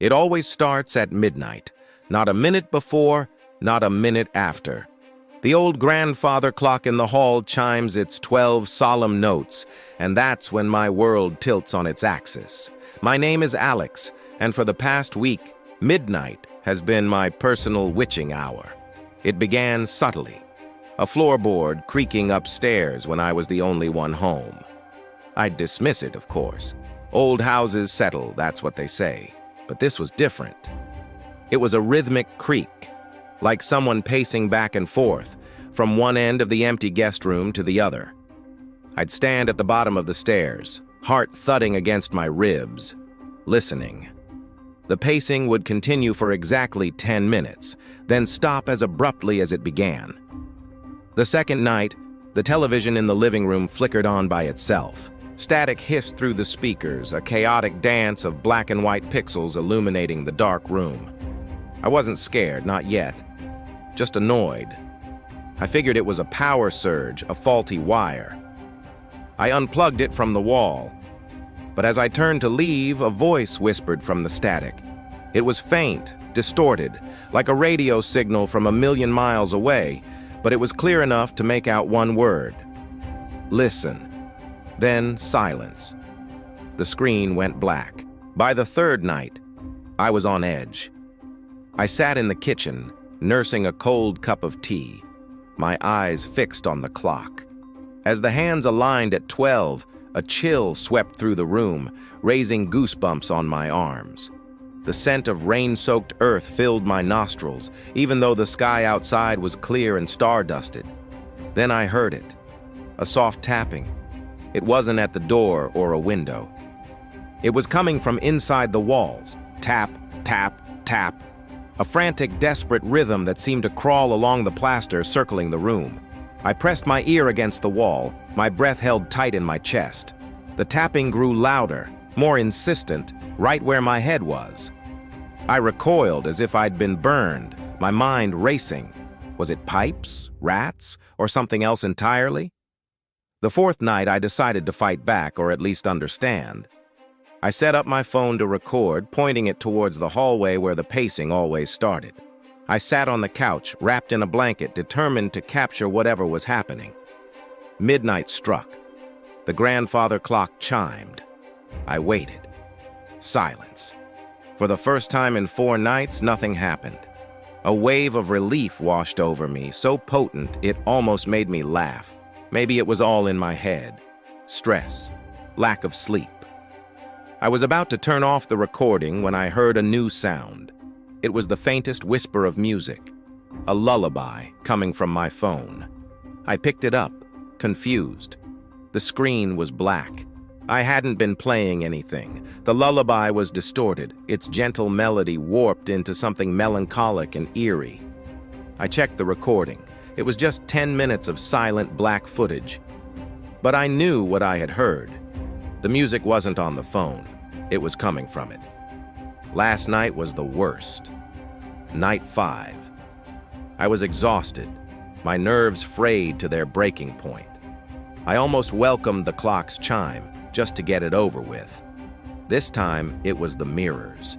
It always starts at midnight, not a minute before, not a minute after. The old grandfather clock in the hall chimes its 12 solemn notes, and that's when my world tilts on its axis. My name is Alex, and for the past week, midnight has been my personal witching hour. It began subtly, a floorboard creaking upstairs when I was the only one home. I'd dismiss it, of course. Old houses settle, that's what they say. But this was different. It was a rhythmic creak, like someone pacing back and forth from one end of the empty guest room to the other. I'd stand at the bottom of the stairs, heart thudding against my ribs, listening. The pacing would continue for exactly 10 minutes, then stop as abruptly as it began. The second night, the television in the living room flickered on by itself. Static hissed through the speakers, a chaotic dance of black and white pixels illuminating the dark room. I wasn't scared, not yet. Just annoyed. I figured it was a power surge, a faulty wire. I unplugged it from the wall. But as I turned to leave, a voice whispered from the static. It was faint, distorted, like a radio signal from a million miles away, but it was clear enough to make out one word. Listen. Then silence. The screen went black. By the third night, I was on edge. I sat in the kitchen, nursing a cold cup of tea, my eyes fixed on the clock. As the hands aligned at 12, a chill swept through the room, raising goosebumps on my arms. The scent of rain-soaked earth filled my nostrils, even though the sky outside was clear and star-dusted. Then I heard it, a soft tapping. It wasn't at the door or a window. It was coming from inside the walls. Tap, tap, tap. A frantic, desperate rhythm that seemed to crawl along the plaster circling the room. I pressed my ear against the wall, my breath held tight in my chest. The tapping grew louder, more insistent, right where my head was. I recoiled as if I'd been burned, my mind racing. Was it pipes, rats, or something else entirely? The fourth night, I decided to fight back, or at least understand. I set up my phone to record, pointing it towards the hallway where the pacing always started. I sat on the couch, wrapped in a blanket, determined to capture whatever was happening. Midnight struck. The grandfather clock chimed. I waited. Silence. For the first time in 4 nights, nothing happened. A wave of relief washed over me, so potent it almost made me laugh. Maybe it was all in my head. Stress. Lack of sleep. I was about to turn off the recording when I heard a new sound. It was the faintest whisper of music. A lullaby coming from my phone. I picked it up, confused. The screen was black. I hadn't been playing anything. The lullaby was distorted, its gentle melody warped into something melancholic and eerie. I checked the recording. It was just 10 minutes of silent black footage. But I knew what I had heard. The music wasn't on the phone. It was coming from it. Last night was the worst. Night 5. I was exhausted, my nerves frayed to their breaking point. I almost welcomed the clock's chime, just to get it over with. This time, it was the mirrors.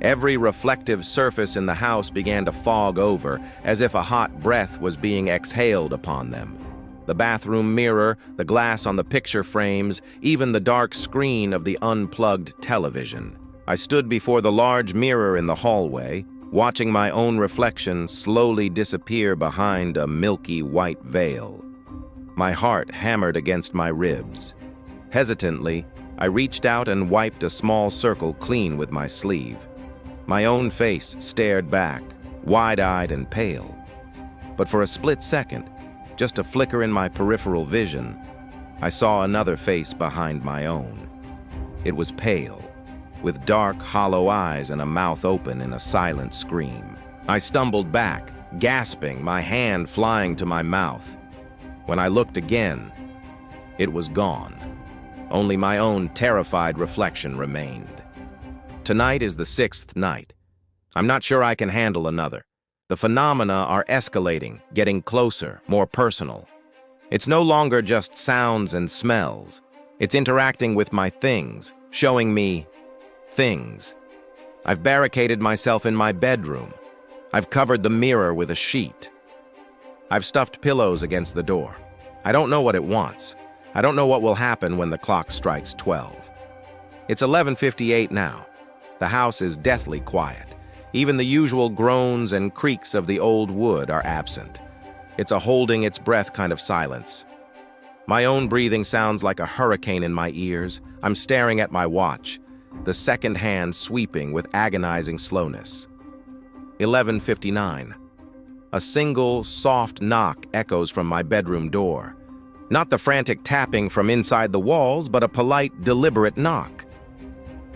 Every reflective surface in the house began to fog over, as if a hot breath was being exhaled upon them. The bathroom mirror, the glass on the picture frames, even the dark screen of the unplugged television. I stood before the large mirror in the hallway, watching my own reflection slowly disappear behind a milky white veil. My heart hammered against my ribs. Hesitantly, I reached out and wiped a small circle clean with my sleeve. My own face stared back, wide-eyed and pale. But for a split second, just a flicker in my peripheral vision, I saw another face behind my own. It was pale, with dark, hollow eyes and a mouth open in a silent scream. I stumbled back, gasping, my hand flying to my mouth. When I looked again, it was gone. Only my own terrified reflection remained. Tonight is the 6th night. I'm not sure I can handle another. The phenomena are escalating, getting closer, more personal. It's no longer just sounds and smells. It's interacting with my things, showing me things. I've barricaded myself in my bedroom. I've covered the mirror with a sheet. I've stuffed pillows against the door. I don't know what it wants. I don't know what will happen when the clock strikes 12. It's 11:58 now. The house is deathly quiet. Even the usual groans and creaks of the old wood are absent. It's a holding its breath kind of silence. My own breathing sounds like a hurricane in my ears. I'm staring at my watch, the second hand sweeping with agonizing slowness. 11:59. A single, soft knock echoes from my bedroom door. Not the frantic tapping from inside the walls, but a polite, deliberate knock.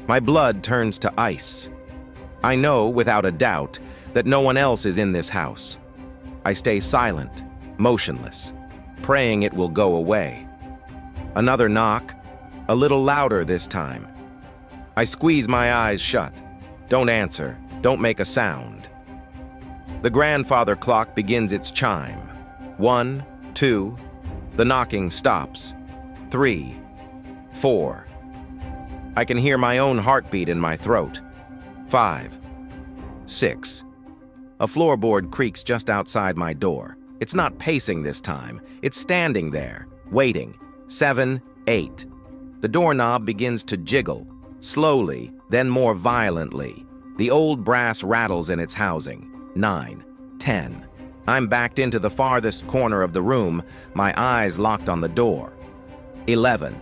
My blood turns to ice. I know, without a doubt, that no one else is in this house. I stay silent, motionless, praying it will go away. Another knock, a little louder this time. I squeeze my eyes shut. Don't answer, don't make a sound. The grandfather clock begins its chime. 1, 2, the knocking stops. 3, 4. I can hear my own heartbeat in my throat. 5, 6. A floorboard creaks just outside my door. It's not pacing this time. It's standing there, waiting. 7, 8. The doorknob begins to jiggle, slowly, then more violently. The old brass rattles in its housing. 9, 10. I'm backed into the farthest corner of the room, my eyes locked on the door. 11.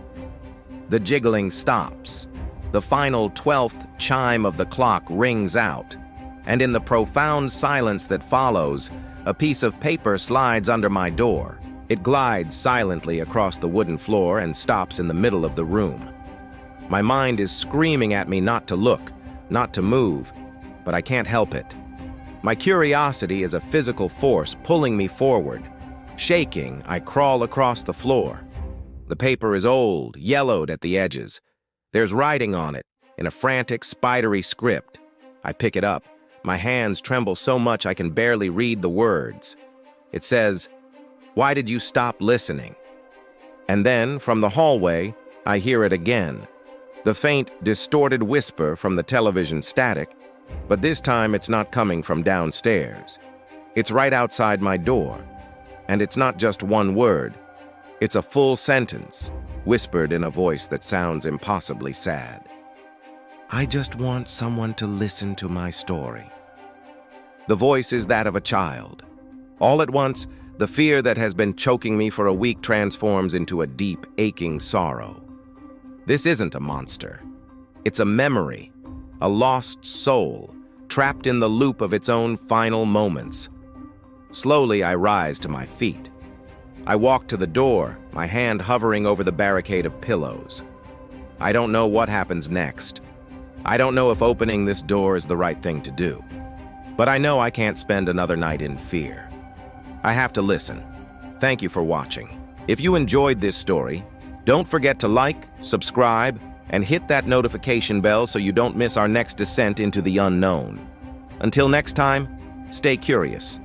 The jiggling stops. The final 12th chime of the clock rings out, and in the profound silence that follows, a piece of paper slides under my door. It glides silently across the wooden floor and stops in the middle of the room. My mind is screaming at me not to look, not to move, but I can't help it. My curiosity is a physical force pulling me forward. Shaking, I crawl across the floor. The paper is old, yellowed at the edges. There's writing on it, in a frantic, spidery script. I pick it up. My hands tremble so much I can barely read the words. It says, "Why did you stop listening?" And then, from the hallway, I hear it again. The faint, distorted whisper from the television static, but this time it's not coming from downstairs. It's right outside my door. And it's not just one word. It's a full sentence, whispered in a voice that sounds impossibly sad. "I just want someone to listen to my story." The voice is that of a child. All at once, the fear that has been choking me for a week transforms into a deep, aching sorrow. This isn't a monster. It's a memory, a lost soul, trapped in the loop of its own final moments. Slowly, I rise to my feet. I walk to the door, my hand hovering over the barricade of pillows. I don't know what happens next. I don't know if opening this door is the right thing to do. But I know I can't spend another night in fear. I have to listen. Thank you for watching. If you enjoyed this story, don't forget to like, subscribe, and hit that notification bell so you don't miss our next descent into the unknown. Until next time, stay curious.